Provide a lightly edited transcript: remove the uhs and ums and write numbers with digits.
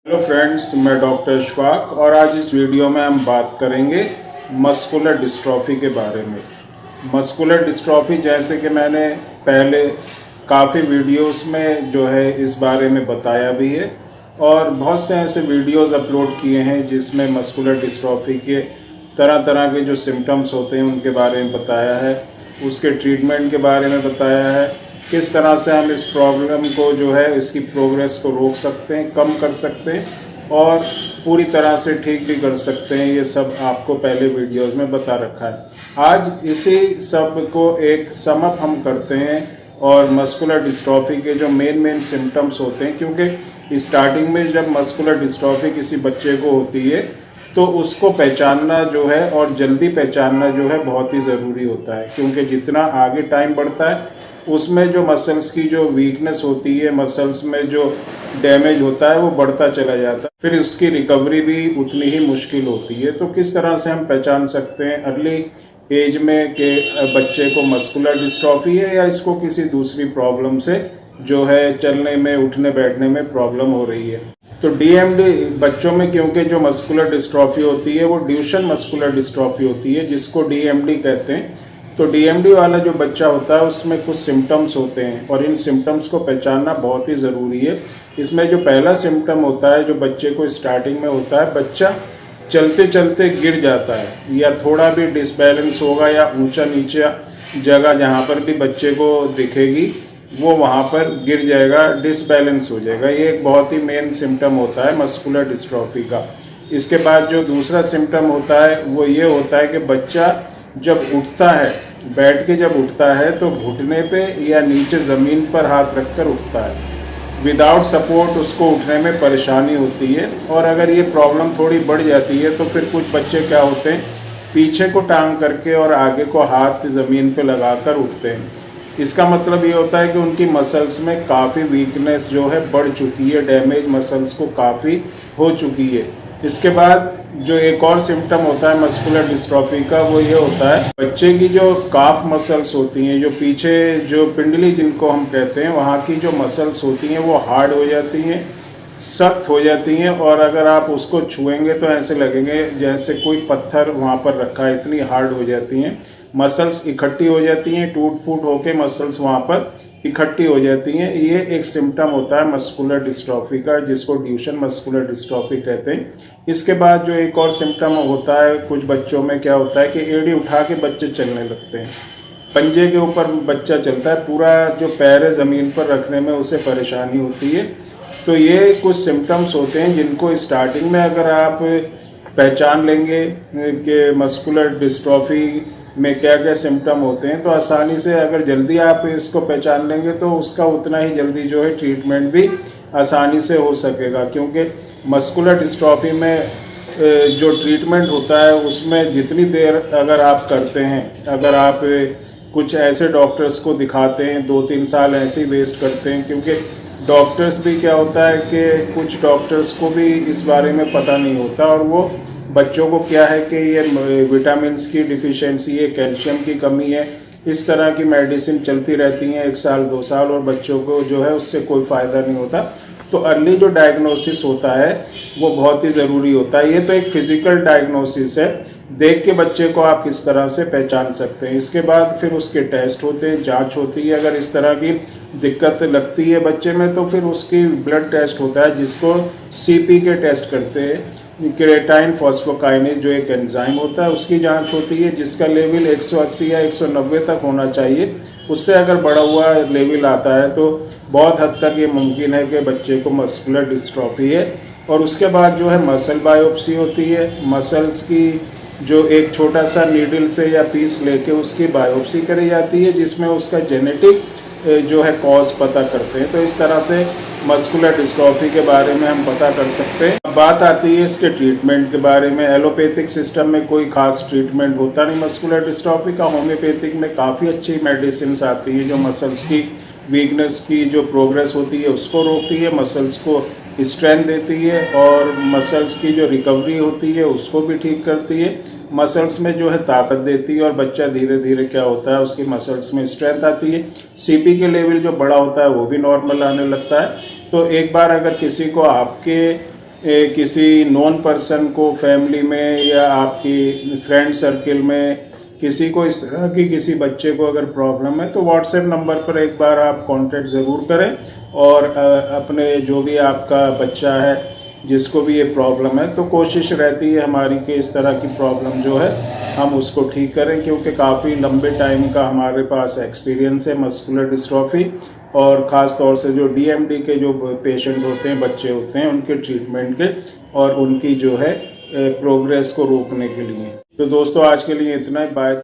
Hello friends, मैं doctor Ishfaq और आज इस वीडियो में हम बात करेंगे मस्कुलर डिस्ट्रॉफी के बारे में। मस्कुलर डिस्ट्रॉफी जैसे कि मैंने पहले काफ़ी वीडियोस में जो है इस बारे में बताया भी है और बहुत से ऐसे वीडियोस अपलोड किए हैं जिसमें मस्कुलर डिस्ट्रॉफी के तरह तरह के जो सिम्टम्स होते हैं उनके बारे में बताया है, उसके ट्रीटमेंट के बारे में बताया है, किस तरह से हम इस प्रॉब्लम को जो है इसकी प्रोग्रेस को रोक सकते हैं, कम कर सकते हैं और पूरी तरह से ठीक भी कर सकते हैं। ये सब आपको पहले वीडियोस में बता रखा है। आज इसी सब को एक सम अप हम करते हैं और मस्कुलर डिस्ट्रॉफी के जो मेन सिम्टम्स होते हैं, क्योंकि स्टार्टिंग में जब मस्कुलर डिस्ट्रॉफी किसी बच्चे को होती है तो उसको पहचानना जो है और जल्दी पहचानना जो है बहुत ही ज़रूरी होता है, क्योंकि जितना आगे टाइम बढ़ता है उसमें जो मसल्स की जो वीकनेस होती है, मसल्स में जो डैमेज होता है वो बढ़ता चला जाता है, फिर उसकी रिकवरी भी उतनी ही मुश्किल होती है। तो किस तरह से हम पहचान सकते हैं अर्ली एज में कि बच्चे को मस्कुलर डिस्ट्रॉफी है या इसको किसी दूसरी प्रॉब्लम से जो है चलने में, उठने बैठने में प्रॉब्लम हो रही है। तो डीएमडी बच्चों में, क्योंकि जो मस्कुलर डिस्ट्रॉफी होती है वो ड्यूशन मस्कुलर डिस्ट्रॉफी होती है जिसको डीएमडी कहते हैं। तो डीएमडी वाला जो बच्चा होता है उसमें कुछ सिम्टम्स होते हैं और इन सिम्टम्स को पहचानना बहुत ही ज़रूरी है। इसमें जो पहला सिम्टम होता है जो बच्चे को स्टार्टिंग में होता है, बच्चा चलते चलते गिर जाता है या थोड़ा भी डिसबैलेंस होगा या ऊंचा नीचा जगह जहाँ पर भी बच्चे को दिखेगी वो वहाँ पर गिर जाएगा, डिसबैलेंस हो जाएगा। ये एक बहुत ही मेन सिम्टम होता है मस्कुलर डिस्ट्रॉफी का। इसके बाद जो दूसरा सिम्टम होता है वो ये होता है कि बच्चा जब उठता है, बैठ के जब उठता है तो घुटने पे या नीचे ज़मीन पर हाथ रखकर उठता है। विदाउट सपोर्ट उसको उठने में परेशानी होती है और अगर ये प्रॉब्लम थोड़ी बढ़ जाती है तो फिर कुछ बच्चे क्या होते हैं, पीछे को टांग करके और आगे को हाथ ज़मीन पे लगाकर उठते हैं। इसका मतलब ये होता है कि उनकी मसल्स में काफ़ी वीकनेस जो है बढ़ चुकी है, डैमेज मसल्स को काफ़ी हो चुकी है। इसके बाद जो एक और सिम्टम होता है मस्कुलर डिस्ट्रॉफी का वो ये होता है, बच्चे की जो काफ मसल्स होती हैं, जो पीछे जो पिंडली जिनको हम कहते हैं, वहाँ की जो मसल्स होती हैं वो हार्ड हो जाती हैं, सख्त हो जाती हैं और अगर आप उसको छुएंगे तो ऐसे लगेंगे जैसे कोई पत्थर वहाँ पर रखा है, इतनी हार्ड हो जाती हैं। मसल्स इकट्ठी हो जाती हैं, टूट फूट होके मसल्स वहाँ पर इकट्ठी हो जाती हैं। ये एक सिम्टम होता है मस्कुलर डिस्ट्रॉफी का जिसको ड्यूशन मस्कुलर डिस्ट्रॉफी कहते हैं। इसके बाद जो एक और सिम्टम होता है कुछ बच्चों में क्या होता है कि एड़ी उठा के बच्चे चलने लगते हैं, पंजे के ऊपर बच्चा चलता है, पूरा जो पैर है ज़मीन पर रखने में उसे परेशानी होती है। तो ये कुछ सिम्टम्स होते हैं जिनको स्टार्टिंग में अगर आप पहचान लेंगे कि मस्कुलर डिस्ट्रॉफी में क्या क्या सिम्टम होते हैं तो आसानी से अगर जल्दी आप इसको पहचान लेंगे तो उसका उतना ही जल्दी जो है ट्रीटमेंट भी आसानी से हो सकेगा। क्योंकि मस्कुलर डिस्ट्रॉफी में जो ट्रीटमेंट होता है उसमें जितनी देर अगर आप करते हैं, अगर आप कुछ ऐसे डॉक्टर्स को दिखाते हैं, 2-3 साल ऐसे ही वेस्ट करते हैं, क्योंकि डॉक्टर्स भी क्या होता है कि कुछ डॉक्टर्स को भी इस बारे में पता नहीं होता और वो बच्चों को क्या है कि ये विटामिन्स की डिफिशिएंसी है, कैल्शियम की कमी है, इस तरह की मेडिसिन चलती रहती हैं 1 साल 2 साल और बच्चों को जो है उससे कोई फ़ायदा नहीं होता। तो अर्ली जो डायग्नोसिस होता है वो बहुत ही ज़रूरी होता है। ये तो एक फिज़िकल डायग्नोसिस है, देख के बच्चे को आप किस तरह से पहचान सकते हैं। इसके बाद फिर उसके टेस्ट होते हैं, जांच होती है। अगर इस तरह की दिक्कत लगती है बच्चे में तो फिर उसकी ब्लड टेस्ट होता है जिसको सीपी के टेस्ट करते हैं, क्रेटाइन फॉस्फोकाइनेज जो एक एंजाइम होता है उसकी जांच होती है जिसका लेवल 180 या 190 तक होना चाहिए। उससे अगर बढ़ा हुआ लेवल आता है तो बहुत हद तक ये मुमकिन है कि बच्चे को मस्कुलर डिस्ट्रॉफी है। और उसके बाद जो है मसल बायोप्सी होती है, मसल्स की जो एक छोटा सा नीडल से या पीस लेके उसकी बायोप्सी करी जाती है जिसमें उसका जेनेटिक जो है कॉज पता करते हैं। तो इस तरह से मस्कुलर डिस्ट्रॉफी के बारे में हम पता कर सकते हैं। अब बात आती है इसके ट्रीटमेंट के बारे में। एलोपैथिक सिस्टम में कोई खास ट्रीटमेंट होता नहीं मस्कुलर डिस्ट्रॉफी का। होम्योपैथिक में काफ़ी अच्छी मेडिसिन आती है जो मसल्स की वीकनेस की जो प्रोग्रेस होती है उसको रोकती है, मसल्स को स्ट्रेंथ देती है और मसल्स की जो रिकवरी होती है उसको भी ठीक करती है, मसल्स में जो है ताकत देती है और बच्चा धीरे धीरे क्या होता है उसकी मसल्स में स्ट्रेंथ आती है। सीपी के लेवल जो बड़ा होता है वो भी नॉर्मल आने लगता है। तो एक बार अगर किसी को आपके किसी नॉन पर्सन को फैमिली में या आपकी फ्रेंड सर्किल में किसी को इस तरह की किसी बच्चे को अगर प्रॉब्लम है तो व्हाट्सएप नंबर पर एक बार आप कांटेक्ट ज़रूर करें और अपने जो भी आपका बच्चा है जिसको भी ये प्रॉब्लम है तो कोशिश रहती है हमारी कि इस तरह की प्रॉब्लम जो है हम उसको ठीक करें, क्योंकि काफ़ी लंबे टाइम का हमारे पास एक्सपीरियंस है मस्कुलर डिस्ट्रॉफी और ख़ास तौर से जो डीएमडी के जो पेशेंट होते हैं, बच्चे होते हैं, उनके ट्रीटमेंट के और उनकी जो है प्रोग्रेस को रोकने के लिए। तो दोस्तों आज के लिए इतना ही। बाय।